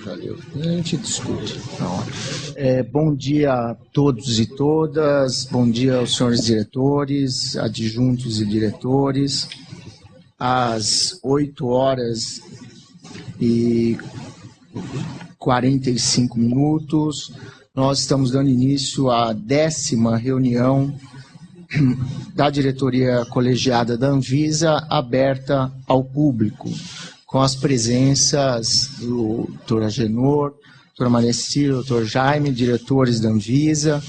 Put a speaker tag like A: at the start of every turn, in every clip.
A: Já deu. A gente discute. Bom dia a todos e todas, bom dia aos senhores diretores, adjuntos e diretores. Às 8h45, nós estamos dando início à 10ª reunião da diretoria colegiada da Anvisa, aberta ao público, com as presenças do Dr. Agenor, Dra. Maria Cecília, Dr. Jaime, diretores da Anvisa,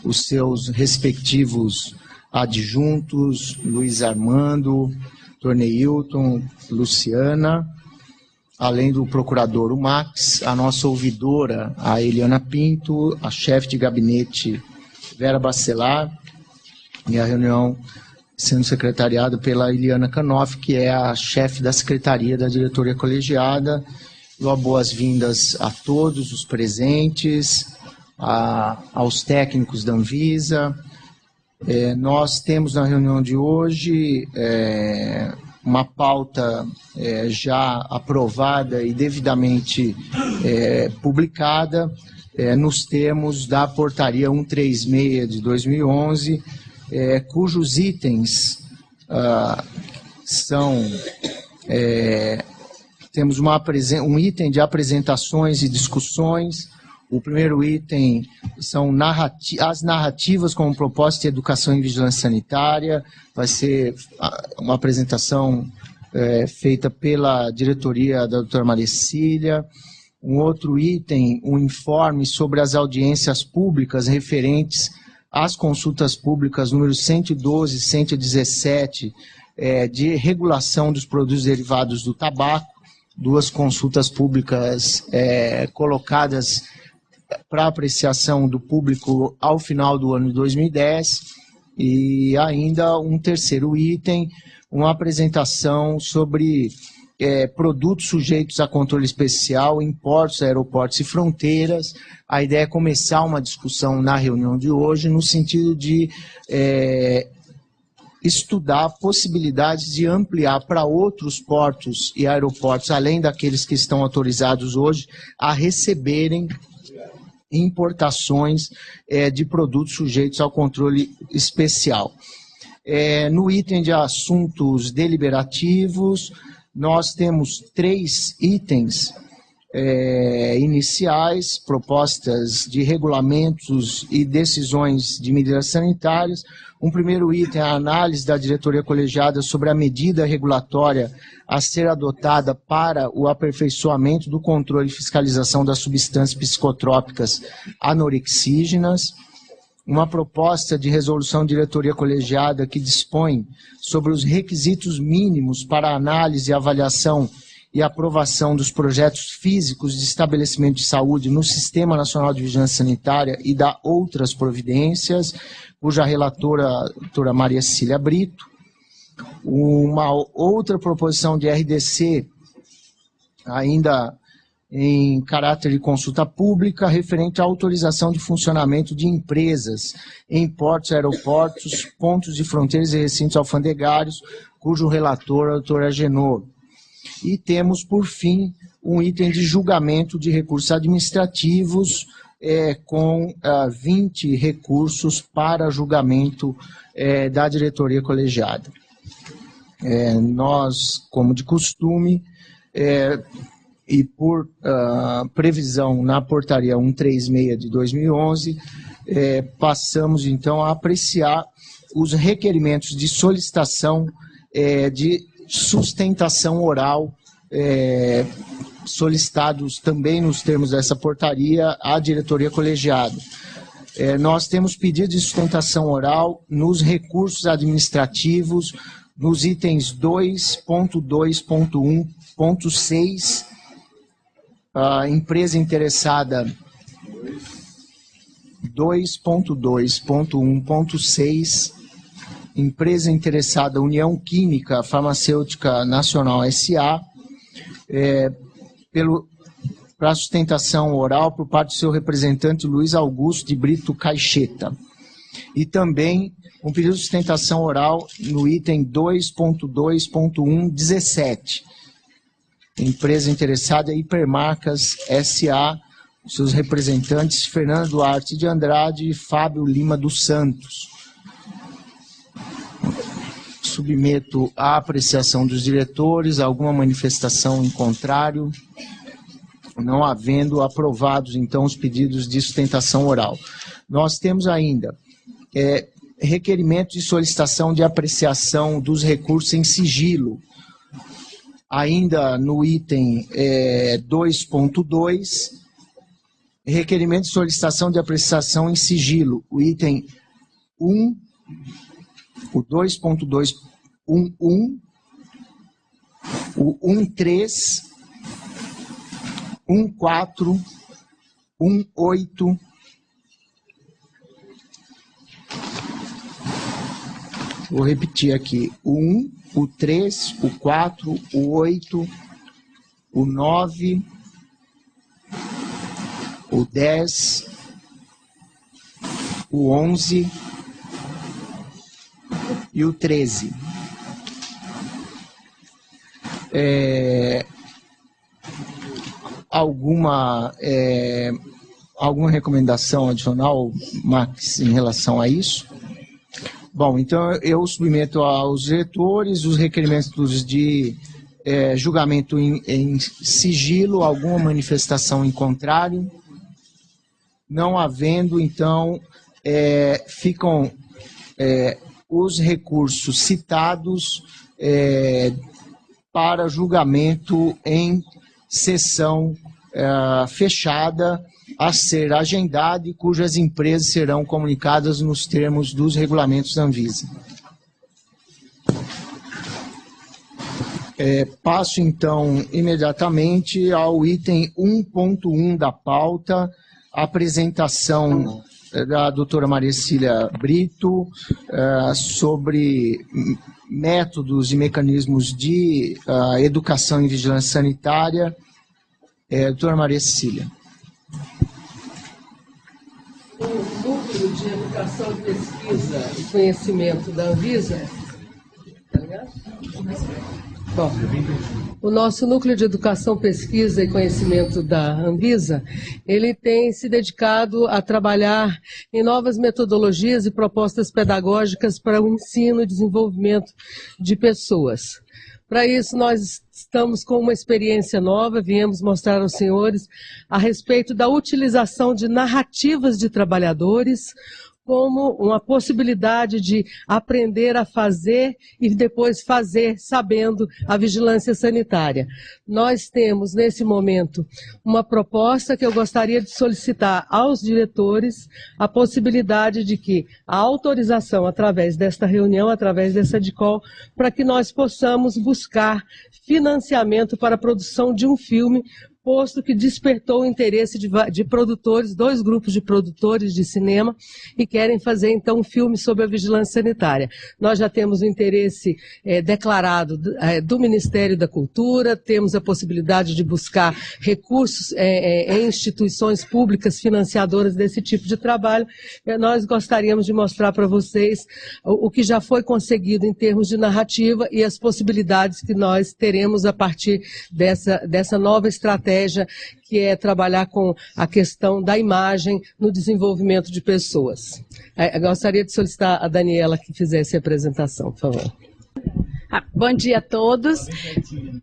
A: os seus respectivos adjuntos, Luiz Armando, Dr. Neilton, Luciana, além do procurador, o Max, a nossa ouvidora, a Eliana Pinto, a chefe de gabinete, Vera Bacelar, e a reunião sendo secretariada pela Eliana Canoff, que é a chefe da secretaria da diretoria colegiada. Dou boas-vindas a todos os presentes, aos técnicos da Anvisa. Nós temos na reunião de hoje uma pauta já aprovada e devidamente publicada nos termos da portaria 136 de 2011, cujos itens são... temos um item de apresentações e discussões. O primeiro item são as narrativas como proposta de educação em vigilância sanitária. Vai ser uma apresentação feita pela diretoria da doutora Maria Cecília. Um outro item, um informe sobre as audiências públicas referentes às consultas públicas número 112 e 117, de regulação dos produtos derivados do tabaco, duas consultas públicas colocadas para apreciação do público ao final do ano de 2010, e ainda um terceiro item, uma apresentação sobre produtos sujeitos a controle especial em portos, aeroportos e fronteiras. A ideia é começar uma discussão na reunião de hoje no sentido de estudar possibilidades de ampliar para outros portos e aeroportos, além daqueles que estão autorizados hoje, a receberem importações de produtos sujeitos ao controle especial. No item de assuntos deliberativos, nós temos 3 itens iniciais, propostas de regulamentos e decisões de medidas sanitárias. Um primeiro item é a análise da diretoria colegiada sobre a medida regulatória a ser adotada para o aperfeiçoamento do controle e fiscalização das substâncias psicotrópicas anorexígenas. Uma proposta de resolução de diretoria colegiada que dispõe sobre os requisitos mínimos para análise, avaliação e aprovação dos projetos físicos de estabelecimento de saúde no Sistema Nacional de Vigilância Sanitária e da outras providências, cuja relatora, a doutora Maria Cecília Brito. Uma outra proposição de RDC, ainda em caráter de consulta pública, referente à autorização de funcionamento de empresas em portos, aeroportos, pontos de fronteiras e recintos alfandegários, cujo relator é o doutor Agenor. E temos, por fim, um item de julgamento de recursos administrativos, com 20 recursos para julgamento da diretoria colegiada. Nós, como de costume, e por previsão na portaria 136 de 2011, passamos então a apreciar os requerimentos de solicitação de sustentação oral, solicitados também nos termos dessa portaria à diretoria colegiada. Nós temos pedido de sustentação oral nos recursos administrativos, nos itens 2.2.1.6, a empresa interessada 2.2.1.6, empresa interessada União Química Farmacêutica Nacional S.A., para sustentação oral por parte do seu representante Luiz Augusto de Brito Caixeta. E também um pedido de sustentação oral no item 2.2.1.17, Empresa interessada é Hipermarcas S.A., seus representantes Fernando Duarte de Andrade e Fábio Lima dos Santos. Submeto à apreciação dos diretores. Alguma manifestação em contrário? Não havendo, aprovados então os pedidos de sustentação oral. Nós temos ainda requerimento de solicitação de apreciação dos recursos em sigilo. Ainda no item 2.2, requerimento de solicitação de apreciação em sigilo. O item 1, o 2.2.1.1, o 1.3, 1.4, 1.8, vou repetir aqui, o 1, o 3, o 4, o 8, o 9, o 10, o 11 e o 13. Alguma recomendação adicional, Max, em relação a isso? Bom, então eu submeto aos diretores os requerimentos de julgamento em sigilo. Alguma manifestação em contrário? Não havendo, então, ficam os recursos citados para julgamento em sessão fechada a ser agendada e cujas empresas serão comunicadas nos termos dos regulamentos da Anvisa. Passo, então, imediatamente ao item 1.1 da pauta, apresentação da doutora Maria Cecília Brito sobre métodos e mecanismos de educação e vigilância sanitária. Doutora Maria Cecília.
B: O Núcleo de Educação, Pesquisa e Conhecimento da Anvisa, tá ligado? Bom, o nosso Núcleo de Educação, Pesquisa e Conhecimento da Anvisa, ele tem se dedicado a trabalhar em novas metodologias e propostas pedagógicas para o ensino e desenvolvimento de pessoas. Para isso, nós estamos com uma experiência nova, viemos mostrar aos senhores a respeito da utilização de narrativas de trabalhadores como uma possibilidade de aprender a fazer e depois fazer sabendo a vigilância sanitária. Nós temos, nesse momento, uma proposta que eu gostaria de solicitar aos diretores a possibilidade de que a autorização através desta reunião, através dessa DICOL, para que nós possamos buscar financiamento para a produção de um filme, posto que despertou o interesse de produtores, 2 grupos de produtores de cinema, e querem fazer, então, um filme sobre a vigilância sanitária. Nós já temos o interesse declarado do Ministério da Cultura, temos a possibilidade de buscar recursos em instituições públicas financiadoras desse tipo de trabalho. Nós gostaríamos de mostrar para vocês o que já foi conseguido em termos de narrativa e as possibilidades que nós teremos a partir dessa nova estratégia, que é trabalhar com a questão da imagem no desenvolvimento de pessoas. Eu gostaria de solicitar a Daniela que fizesse a apresentação, por favor.
C: Bom dia a todos.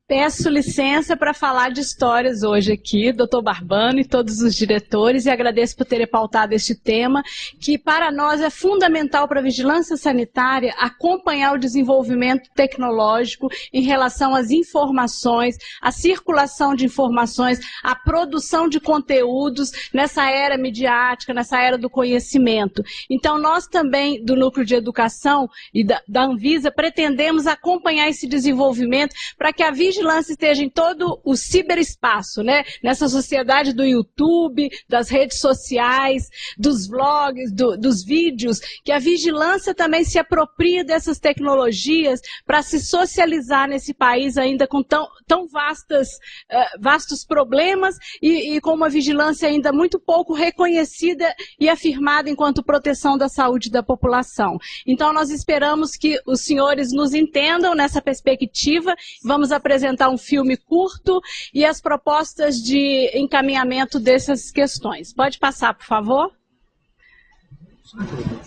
C: Peço licença para falar de histórias hoje aqui, doutor Barbano e todos os diretores, e agradeço por terem pautado este tema, que para nós é fundamental para a vigilância sanitária acompanhar o desenvolvimento tecnológico em relação às informações, à circulação de informações, à produção de conteúdos nessa era midiática, nessa era do conhecimento. Então, nós também, do Núcleo de Educação e da Anvisa, pretendemos acompanhar esse desenvolvimento para que a vigilância esteja em todo o ciberespaço, né? Nessa sociedade do YouTube, das redes sociais, dos vlogs, dos vídeos, que a vigilância também se aproprie dessas tecnologias para se socializar nesse país ainda com tão vastos problemas e com uma vigilância ainda muito pouco reconhecida e afirmada enquanto proteção da saúde da população. Então, nós esperamos que os senhores nos entendam aprofundam nessa perspectiva. Vamos apresentar um filme curto e as propostas de encaminhamento dessas questões. Pode passar, por favor?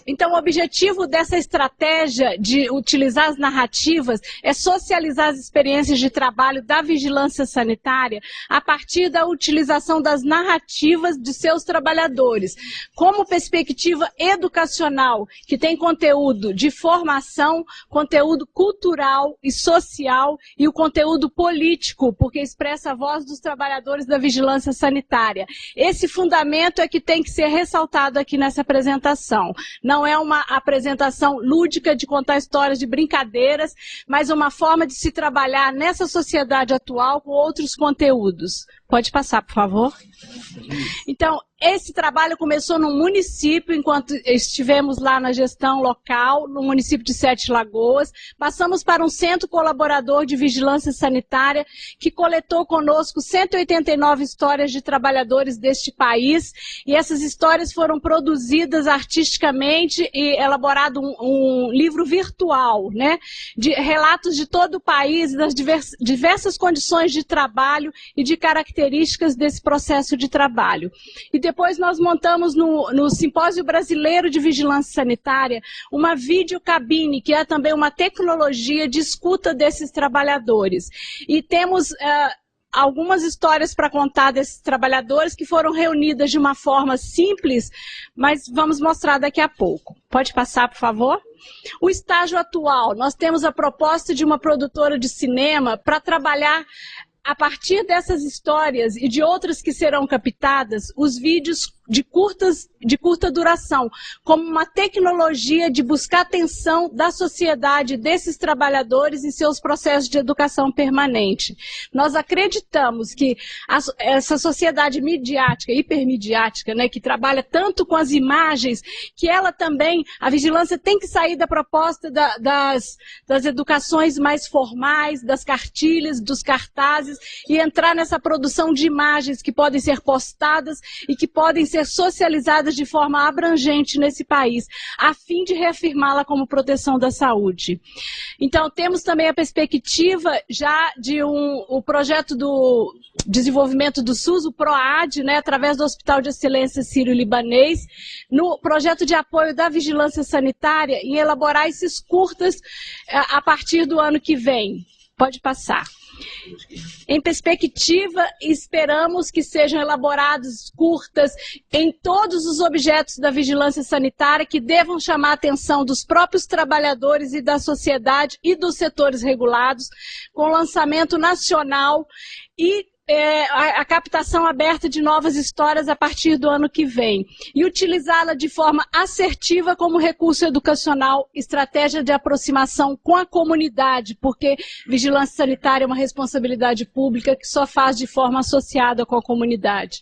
C: Então, o objetivo dessa estratégia de utilizar as narrativas é socializar as experiências de trabalho da vigilância sanitária a partir da utilização das narrativas de seus trabalhadores, como perspectiva educacional, que tem conteúdo de formação, conteúdo cultural e social e o conteúdo político, porque expressa a voz dos trabalhadores da vigilância sanitária. Esse fundamento é que tem que ser ressaltado aqui nessa apresentação. Não é uma apresentação lúdica de contar histórias de brincadeiras, mas uma forma de se trabalhar nessa sociedade atual com outros conteúdos. Pode passar, por favor? Então, esse trabalho começou no município, enquanto estivemos lá na gestão local, no município de Sete Lagoas. Passamos para um centro colaborador de vigilância sanitária, que coletou conosco 189 histórias de trabalhadores deste país, e essas histórias foram produzidas artisticamente e elaborado um livro virtual, né, de relatos de todo o país, das diversas condições de trabalho e de características desse processo de trabalho. E depois nós montamos no Simpósio Brasileiro de Vigilância Sanitária uma videocabine, que é também uma tecnologia de escuta desses trabalhadores. E temos algumas histórias para contar desses trabalhadores que foram reunidas de uma forma simples, mas vamos mostrar daqui a pouco. Pode passar, por favor? O estágio atual, nós temos a proposta de uma produtora de cinema para trabalhar a partir dessas histórias e de outras que serão captadas, os vídeos de curta duração, como uma tecnologia de buscar atenção da sociedade, desses trabalhadores e seus processos de educação permanente. Nós acreditamos que essa sociedade midiática, hipermidiática, né, que trabalha tanto com as imagens, que ela também, a vigilância tem que sair da proposta das educações mais formais, das cartilhas, dos cartazes, e entrar nessa produção de imagens que podem ser postadas e que podem ser socializadas de forma abrangente nesse país, a fim de reafirmá-la como proteção da saúde. Então, temos também a perspectiva já de o projeto do desenvolvimento do SUS, o PROAD, né, através do Hospital de Excelência Sírio-Libanês, no projeto de apoio da vigilância sanitária, em elaborar esses curtas a partir do ano que vem. Pode passar. Em perspectiva, esperamos que sejam elaborados curtas em todos os objetos da vigilância sanitária que devam chamar a atenção dos próprios trabalhadores e da sociedade e dos setores regulados, com lançamento nacional e a captação aberta de novas histórias a partir do ano que vem. E utilizá-la de forma assertiva como recurso educacional, estratégia de aproximação com a comunidade, porque vigilância sanitária é uma responsabilidade pública que só faz de forma associada com a comunidade.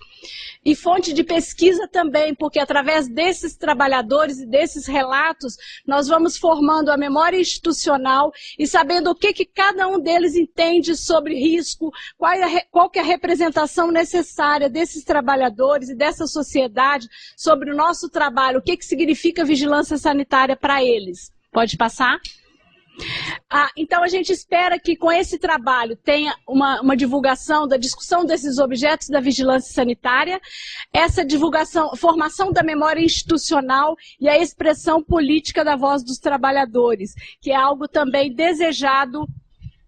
C: E fonte de pesquisa também, porque através desses trabalhadores e desses relatos, nós vamos formando a memória institucional e sabendo o que cada um deles entende sobre risco, qual que é a representação necessária desses trabalhadores e dessa sociedade sobre o nosso trabalho, o que significa vigilância sanitária para eles. Pode passar? Então, a gente espera que com esse trabalho tenha uma divulgação da discussão desses objetos da vigilância sanitária, essa divulgação, formação da memória institucional e a expressão política da voz dos trabalhadores, que é algo também desejado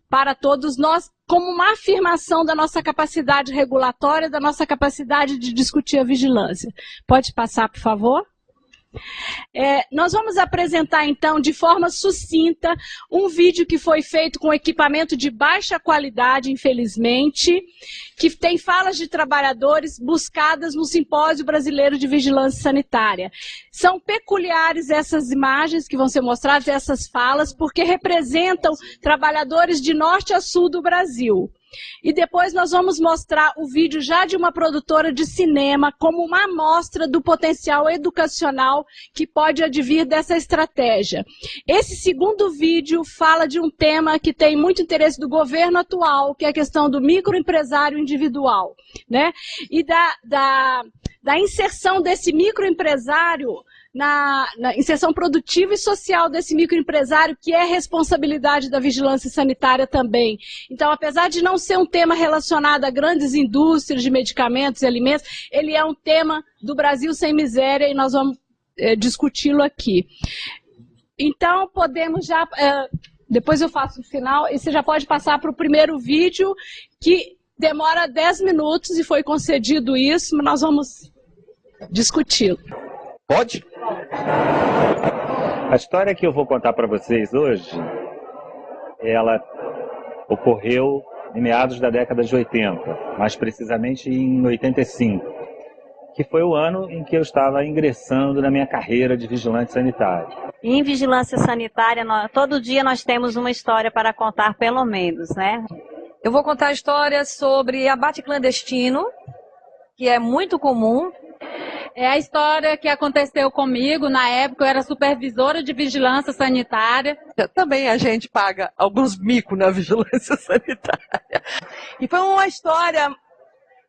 C: para todos nós, como uma afirmação da nossa capacidade regulatória, da nossa capacidade de discutir a vigilância. Pode passar, por favor? Nós vamos apresentar, então, de forma sucinta, um vídeo que foi feito com equipamento de baixa qualidade, infelizmente, que tem falas de trabalhadores buscadas no Simpósio Brasileiro de Vigilância Sanitária. São peculiares essas imagens que vão ser mostradas, essas falas, porque representam trabalhadores de norte a sul do Brasil. E depois nós vamos mostrar o vídeo já de uma produtora de cinema como uma amostra do potencial educacional que pode advir dessa estratégia. Esse segundo vídeo fala de um tema que tem muito interesse do governo atual, que é a questão do microempresário individual, né? E da inserção desse microempresário na inserção produtiva e social desse microempresário, que é responsabilidade da vigilância sanitária também. Então, apesar de não ser um tema relacionado a grandes indústrias de medicamentos e alimentos, ele é um tema do Brasil sem miséria e nós vamos discuti-lo aqui. Então, podemos já... depois eu faço o final e você já pode passar para o primeiro vídeo, que demora 10 minutos e foi concedido isso, mas nós vamos discuti-lo.
D: Pode? A história que eu vou contar para vocês hoje, ela ocorreu em meados da década de 80, mais precisamente em 85, que foi o ano em que eu estava ingressando na minha carreira de vigilante sanitário.
E: Em vigilância sanitária, todo dia nós temos uma história para contar, pelo menos, né?
F: Eu vou contar a história sobre abate clandestino, que é muito comum.
G: É a história que aconteceu comigo. Na época eu era supervisora de vigilância sanitária.
H: Também a gente paga alguns micos na vigilância sanitária.
I: E foi uma história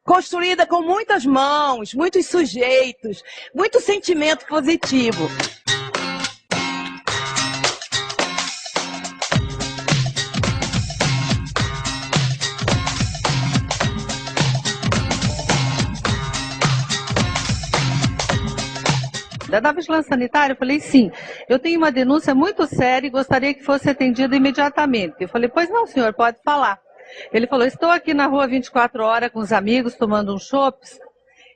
I: construída com muitas mãos, muitos sujeitos, muito sentimento positivo.
J: Da vigilância sanitária, eu falei, sim, eu tenho uma denúncia muito séria e gostaria que fosse atendida imediatamente. Eu falei, pois não, senhor, pode falar. Ele falou, estou aqui na rua 24 horas com os amigos, tomando um chopes,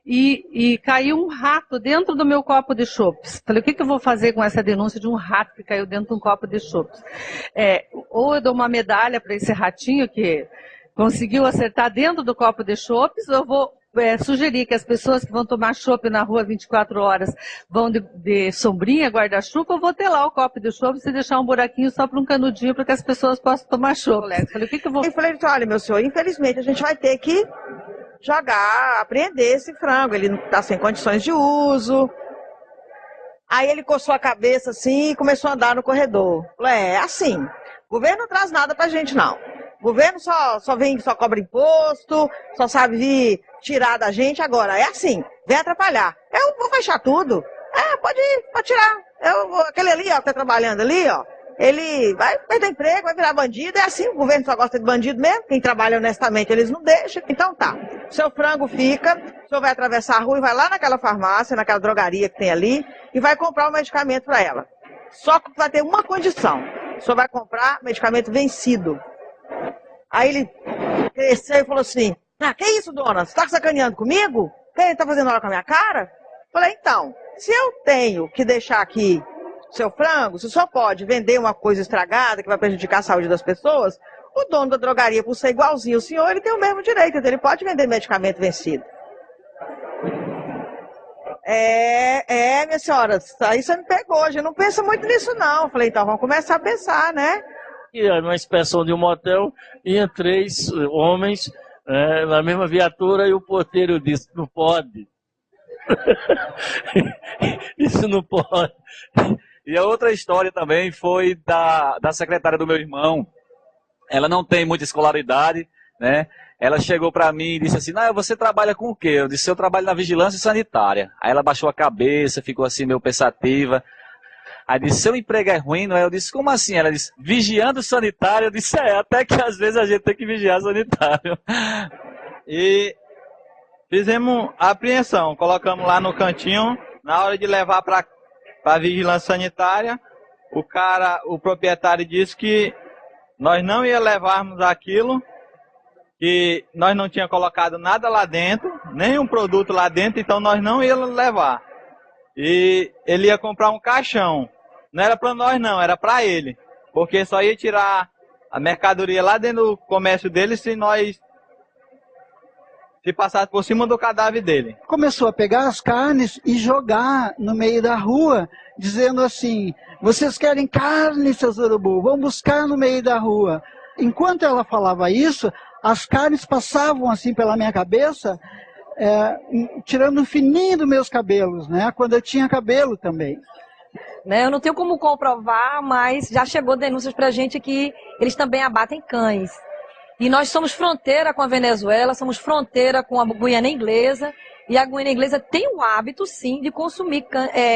J: e caiu um rato dentro do meu copo de chopes. Falei, o que eu vou fazer com essa denúncia de um rato que caiu dentro de um copo de chopes? Ou eu dou uma medalha para esse ratinho que conseguiu acertar dentro do copo de chopes, ou eu vou sugerir que as pessoas que vão tomar chopp na rua 24 horas vão de sombrinha, guarda-chuva, eu vou ter lá o copo de chopp e deixar um buraquinho só para um canudinho para que as pessoas possam tomar chopp.
I: Falei, o que eu vou... Eu falei, olha, meu senhor, infelizmente a gente vai ter que jogar, apreender esse frango, ele não está sem condições de uso. Aí ele coçou a cabeça assim e começou a andar no corredor. Falei, é assim, o governo não traz nada pra gente não. O governo só cobra imposto, só sabe vir tirar da gente agora. É assim, vem atrapalhar. Eu vou fechar tudo. Pode tirar. Aquele ali, ó, que tá trabalhando ali, ó, ele vai perder emprego, vai virar bandido. É assim, o governo só gosta de bandido mesmo. Quem trabalha honestamente, eles não deixam. Então tá, seu frango fica, o senhor vai atravessar a rua e vai lá naquela farmácia, naquela drogaria que tem ali, e vai comprar o medicamento para ela. Só que vai ter uma condição. O senhor vai comprar medicamento vencido. Aí ele cresceu e falou assim, que isso, dona? Você tá sacaneando comigo? Quem tá fazendo hora com a minha cara? Falei, então, se eu tenho que deixar aqui seu frango, se só pode vender uma coisa estragada que vai prejudicar a saúde das pessoas, o dono da drogaria, por ser igualzinho o senhor, ele tem o mesmo direito, ele pode vender medicamento vencido. Minha senhora, aí você me pegou, a gente não pensa muito nisso não. Falei, então vamos começar a pensar, né?
K: E numa inspeção de um motel, iam 3 homens na mesma viatura e o porteiro disse, não pode. Isso não pode.
D: E a outra história também foi da secretária do meu irmão. Ela não tem muita escolaridade, né? Ela chegou para mim e disse assim, você trabalha com o quê? Eu disse, eu trabalho na vigilância sanitária. Aí ela baixou a cabeça, ficou assim meio pensativa. Aí disse, seu emprego é ruim, não é? Eu disse, como assim? Ela disse, vigiando sanitário. Eu disse, até que às vezes a gente tem que vigiar sanitário.
L: E fizemos a apreensão, colocamos lá no cantinho, na hora de levar para a vigilância sanitária, o proprietário disse que nós não ia levarmos aquilo, que nós não tínhamos colocado nada lá dentro, nenhum produto lá dentro, então nós não íamos levar. E ele ia comprar um caixão. Não era para nós não, era para ele. Porque só ia tirar a mercadoria lá dentro do comércio dele se passasse por cima do cadáver dele.
M: Começou a pegar as carnes e jogar no meio da rua, dizendo assim, vocês querem carne, seus urubu, vão buscar no meio da rua. Enquanto ela falava isso, as carnes passavam assim pela minha cabeça, tirando um fininho dos meus cabelos, né? Quando eu tinha cabelo também.
F: Eu não tenho como comprovar, mas já chegou denúncias pra gente que eles também abatem cães. E nós somos fronteira com a Venezuela, somos fronteira com a Guiana Inglesa, E a Guiana Inglesa tem o hábito, sim, de consumir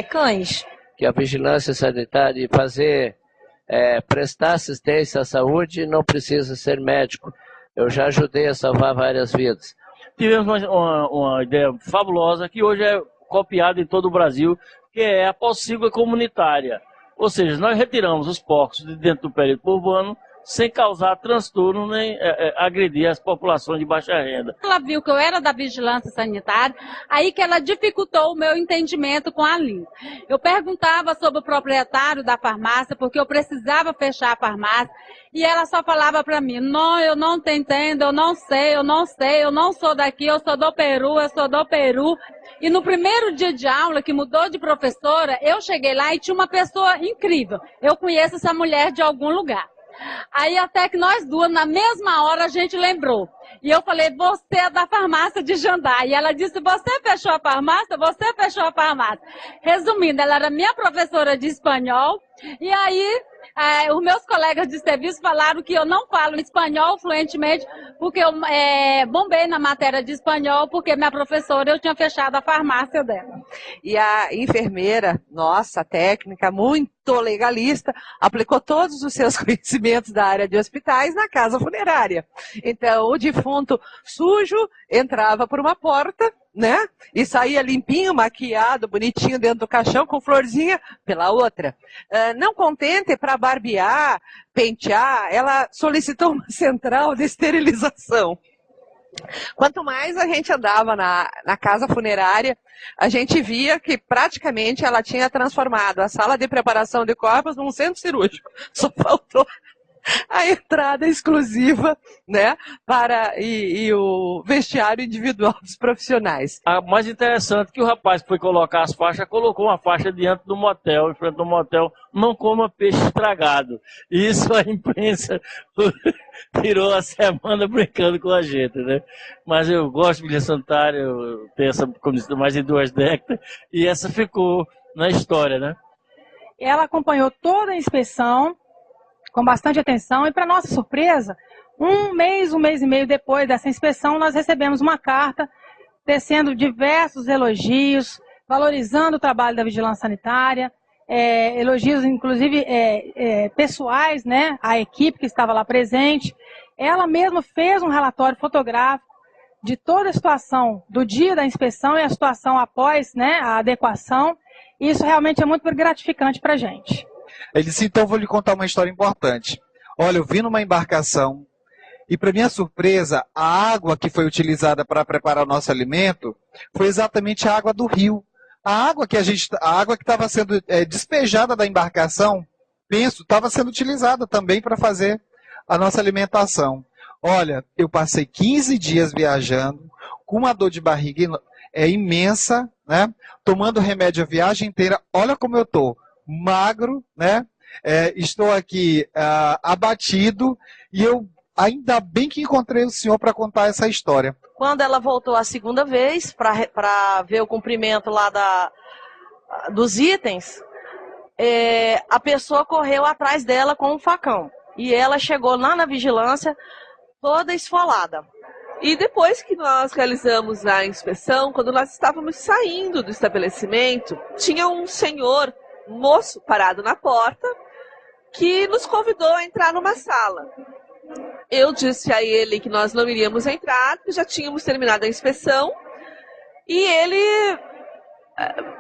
F: cães.
N: Que a vigilância sanitária e prestar assistência à saúde não precisa ser médico. Eu já ajudei a salvar várias vidas.
K: Tivemos uma ideia fabulosa que hoje é copiada em todo o Brasil, que é a pocilga comunitária. Ou seja, nós retiramos os porcos de dentro do perímetro urbano sem causar transtorno nem agredir as populações de baixa renda.
G: Ela viu que eu era da vigilância sanitária, aí que ela dificultou o meu entendimento com a língua. Eu perguntava sobre o proprietário da farmácia, porque eu precisava fechar a farmácia, e ela só falava para mim, não, eu não te entendo, eu não sei, eu não sou daqui, eu sou do Peru. E no primeiro dia de aula, que mudou de professora, eu cheguei lá e tinha uma pessoa incrível. Eu conheço essa mulher de algum lugar. Aí até que nós duas, na mesma hora, a gente lembrou. E eu falei, você é da farmácia de Jandar. E ela disse, você fechou a farmácia? Você fechou a farmácia. Resumindo, ela era minha professora de espanhol. E aí, os meus colegas de serviço falaram que eu não falo espanhol fluentemente, porque eu bombei na matéria de espanhol, porque minha professora, eu tinha fechado a farmácia dela.
H: E a enfermeira, nossa, técnica, muito legalista, aplicou todos os seus conhecimentos da área de hospitais na casa funerária. Então, o defunto sujo entrava por uma porta, né? E saía limpinho, maquiado, bonitinho dentro do caixão, com florzinha pela outra. Não contente para barbear, pentear, ela solicitou uma central de esterilização. Quanto mais a gente andava na casa funerária, a gente via que praticamente ela tinha transformado a sala de preparação de corpos num centro cirúrgico. Só faltou a entrada exclusiva, né, e o vestiário individual dos profissionais.
K: A mais interessante é que o rapaz que foi colocar as faixas, colocou uma faixa diante do motel, em frente do motel, não coma peixe estragado. Isso a imprensa tirou a semana brincando com a gente, né? Mas eu gosto de vigilância sanitária, eu tenho essa comissão mais de 2 décadas, e essa ficou na história, né?
O: Ela acompanhou toda a inspeção, com bastante atenção, e para nossa surpresa, um mês e meio depois dessa inspeção, nós recebemos uma carta tecendo diversos elogios, valorizando o trabalho da vigilância sanitária, elogios inclusive pessoais, né, à equipe que estava lá presente. Ela mesma fez um relatório fotográfico de toda a situação do dia da inspeção e a situação após, né, a adequação, e isso realmente é muito gratificante para a gente.
P: Ele disse, então vou lhe contar uma história importante. Olha, eu vim numa embarcação e, para minha surpresa, a água que foi utilizada para preparar o nosso alimento foi exatamente a água do rio. A água que estava sendo despejada da embarcação, penso, estava sendo utilizada também para fazer a nossa alimentação. Olha, eu passei 15 dias viajando com uma dor de barriga imensa, né? Tomando remédio a viagem inteira. Olha como eu estou. Magro, né? Estou aqui abatido e eu ainda bem que encontrei o senhor para contar essa história.
I: Quando ela voltou a segunda vez para ver o cumprimento lá dos itens, a pessoa correu atrás dela com um facão e ela chegou lá na vigilância toda esfolada.
Q: E depois que nós realizamos a inspeção, quando nós estávamos saindo do estabelecimento, tinha um senhor moço parado na porta que nos convidou a entrar numa sala. Eu disse a ele que nós não iríamos entrar, que já tínhamos terminado a inspeção, e ele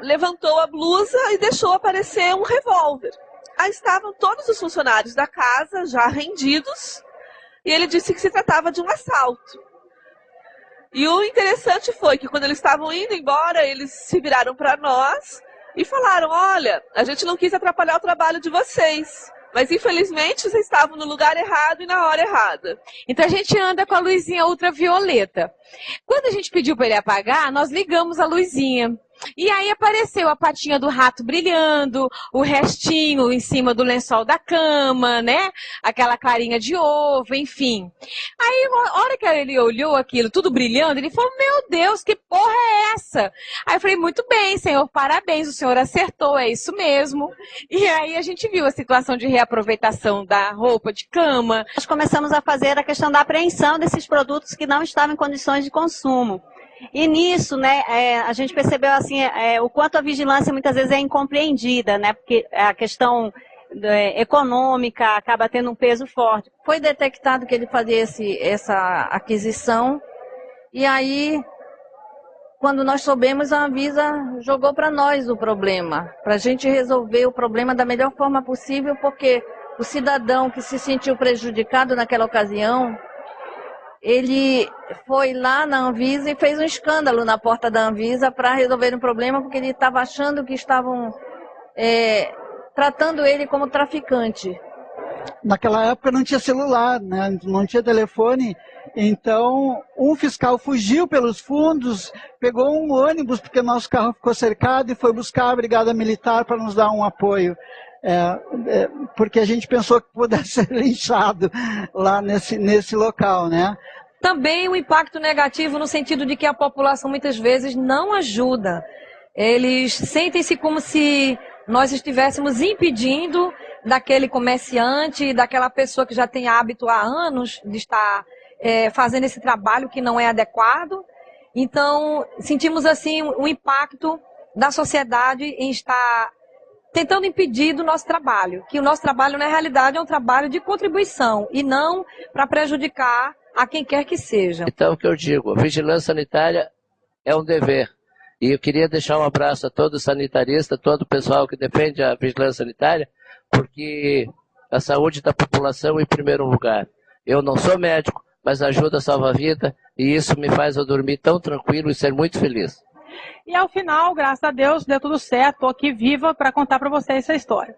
Q: levantou a blusa e deixou aparecer um revólver. Aí estavam todos os funcionários da casa já rendidos, e ele disse que se tratava de um assalto. E o interessante foi que quando eles estavam indo embora, eles se viraram para nós e falaram, olha, a gente não quis atrapalhar o trabalho de vocês, mas infelizmente vocês estavam no lugar errado e na hora errada.
F: Então a gente anda com a luzinha ultravioleta. Quando a gente pediu para ele apagar, nós ligamos a luzinha. E aí apareceu a patinha do rato brilhando, o restinho em cima do lençol da cama, né? Aquela clarinha de ovo, enfim. Aí, a hora que ele olhou aquilo, tudo brilhando, ele falou, meu Deus, que porra é essa? Aí eu falei, muito bem, senhor, parabéns, o senhor acertou, é isso mesmo. E aí a gente viu a situação de reaproveitação da roupa de cama.
E: Nós começamos a fazer a questão da apreensão desses produtos que não estavam em condições de consumo. E nisso, né, a gente percebeu assim, o quanto a vigilância muitas vezes é incompreendida, né, porque a questão econômica acaba tendo um peso forte.
R: Foi detectado que ele fazia essa aquisição, e aí, quando nós soubemos, a Anvisa jogou para nós o problema, para a gente resolver o problema da melhor forma possível, porque o cidadão que se sentiu prejudicado naquela ocasião, ele foi lá na Anvisa e fez um escândalo na porta da Anvisa para resolver um problema, porque ele estava achando que estavam tratando ele como traficante.
M: Naquela época não tinha celular, né? Não tinha telefone, então um fiscal fugiu pelos fundos, pegou um ônibus, porque nosso carro ficou cercado, e foi buscar a Brigada Militar para nos dar um apoio. Porque a gente pensou que pudesse ser linchado lá nesse local, né?
R: Também o impacto negativo no sentido de que a população muitas vezes não ajuda. Eles sentem-se como se nós estivéssemos impedindo daquele comerciante, daquela pessoa que já tem hábito há anos de estar fazendo esse trabalho que não é adequado. Então, sentimos assim o impacto da sociedade em estar tentando impedir do nosso trabalho, que o nosso trabalho, na realidade, é um trabalho de contribuição e não para prejudicar a quem quer que seja.
N: Então, o que eu digo, a vigilância sanitária é um dever. E eu queria deixar um abraço a todo sanitarista, todo o pessoal que defende a vigilância sanitária, porque a saúde da população em primeiro lugar. Eu não sou médico, mas ajuda a salvar a vida, e isso me faz eu dormir tão tranquilo e ser muito feliz.
O: E ao final, graças a Deus, deu tudo certo. Estou aqui viva para contar para vocês essa história.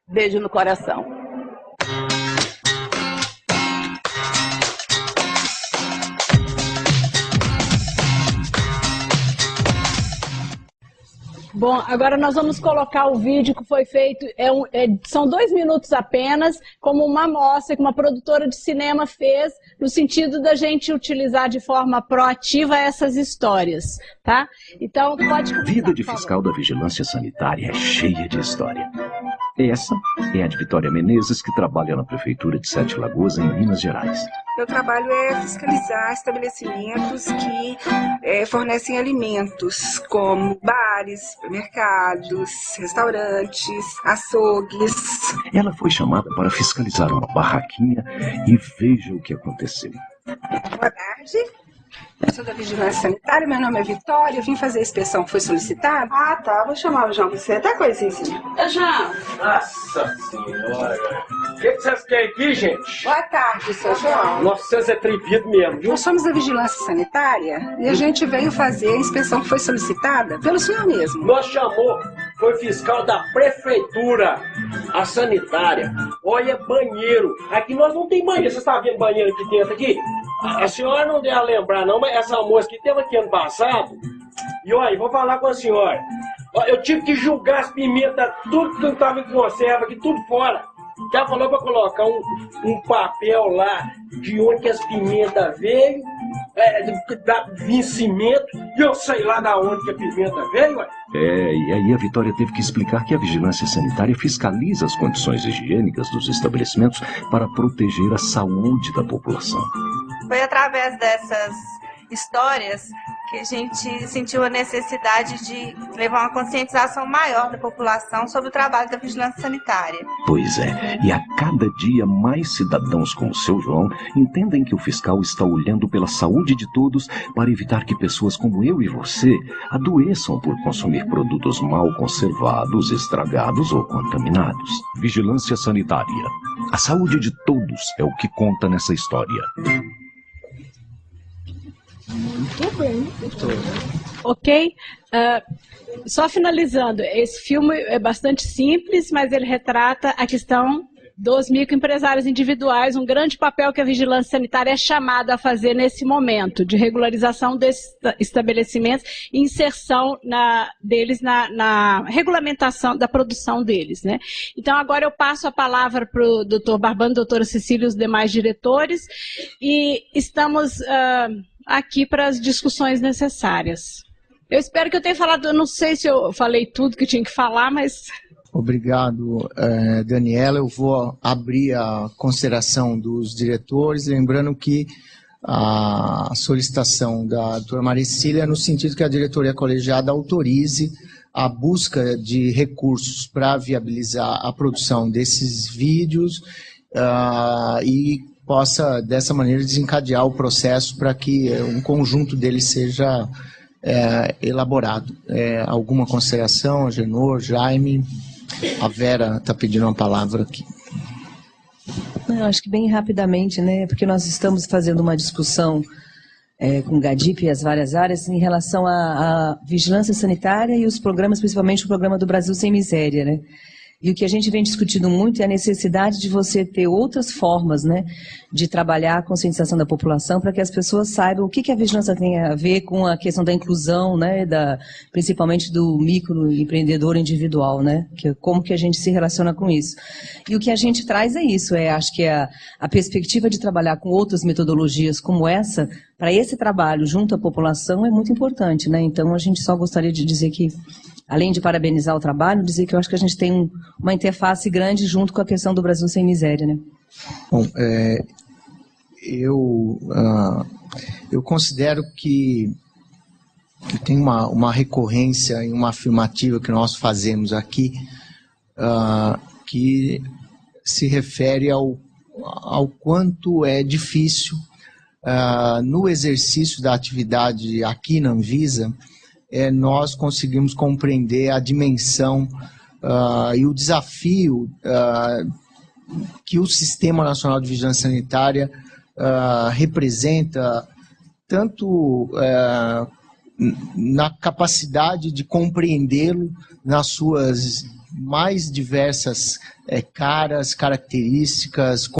S: Beijo no coração.
C: Bom, agora nós vamos colocar o vídeo que foi feito, são 2 minutos apenas, como uma amostra que uma produtora de cinema fez, no sentido da gente utilizar de forma proativa essas histórias, tá? Então, pode começar.
T: A vida de fiscal da vigilância sanitária é cheia de história. Essa é a de Vitória Menezes, que trabalha na Prefeitura de Sete Lagoas, em Minas Gerais.
U: Meu trabalho é fiscalizar estabelecimentos que fornecem alimentos, como bares, supermercados, restaurantes, açougues.
T: Ela foi chamada para fiscalizar uma barraquinha e veja o que aconteceu.
U: Boa tarde. Eu sou da Vigilância Sanitária, meu nome é Vitória, eu vim fazer a inspeção que foi solicitada. Ah, tá, vou chamar o João pra você, até coisinha assim.
V: João! Nossa senhora, o que vocês querem aqui, gente?
U: Boa tarde, seu João.
V: Nossa, vocês é trevido mesmo, viu?
U: Nós somos da Vigilância Sanitária e a gente veio fazer a inspeção que foi solicitada pelo senhor mesmo.
V: Nós chamou, foi fiscal da Prefeitura, a sanitária. Olha, banheiro. Aqui nós não tem banheiro, vocês estão vendo banheiro aqui dentro aqui? A senhora não deve lembrar não, mas essa moça que teve aqui ano passado, e olha, vou falar com a senhora, eu tive que julgar as pimentas, tudo que não estava em conserva aqui, tudo fora. Ela falou para colocar um papel lá de onde que as pimentas veio, da vencimento, e eu sei lá da onde que a pimenta veio, ué.
T: E aí a Vitória teve que explicar que a vigilância sanitária fiscaliza as condições higiênicas dos estabelecimentos para proteger a saúde da população.
W: Foi através dessas histórias que a gente sentiu a necessidade de levar uma conscientização maior da população sobre o trabalho da vigilância sanitária.
T: Pois é, e a cada dia mais cidadãos como o seu João entendem que o fiscal está olhando pela saúde de todos para evitar que pessoas como eu e você adoeçam por consumir produtos mal conservados, estragados ou contaminados. Vigilância sanitária. A saúde de todos é o que conta nessa história.
C: Muito bem. Ok? Só finalizando, esse filme é bastante simples, mas ele retrata a questão dos microempresários individuais, um grande papel que a vigilância sanitária é chamada a fazer nesse momento, de regularização desses estabelecimentos e inserção deles na regulamentação da produção deles, né? Então, agora eu passo a palavra para o doutor Barbano, doutora Cecília e os demais diretores, e estamos aqui para as discussões necessárias. Eu espero que eu tenha falado, eu não sei se eu falei tudo que tinha que falar, mas...
A: Obrigado, Daniela. Eu vou abrir a consideração dos diretores, lembrando que a solicitação da doutora Maria Cecília no sentido que a diretoria colegiada autorize a busca de recursos para viabilizar a produção desses vídeos e possa, dessa maneira, desencadear o processo para que um conjunto deles seja elaborado. Alguma consideração, Agenor, Jaime? A Vera está pedindo uma palavra aqui.
B: Não, acho que bem rapidamente, né, porque nós estamos fazendo uma discussão com o GADIP e as várias áreas em relação à vigilância sanitária e os programas, principalmente o programa do Brasil Sem Miséria, né? E o que a gente vem discutindo muito é a necessidade de você ter outras formas, né, de trabalhar a conscientização da população para que as pessoas saibam o que a vigilância tem a ver com a questão da inclusão, né, principalmente do microempreendedor individual, né, como que a gente se relaciona com isso. E o que a gente traz é isso, acho que a perspectiva de trabalhar com outras metodologias como essa, para esse trabalho junto à população é muito importante, né, então a gente só gostaria de dizer que, além de parabenizar o trabalho, dizer que eu acho que a gente tem uma interface grande junto com a questão do Brasil Sem Miséria, né?
A: Bom, eu considero que tem uma recorrência e uma afirmativa que nós fazemos aqui que se refere ao quanto é difícil no exercício da atividade aqui na Anvisa nós conseguimos compreender a dimensão e o desafio que o Sistema Nacional de Vigilância Sanitária representa, tanto na capacidade de compreendê-lo nas suas mais diversas características,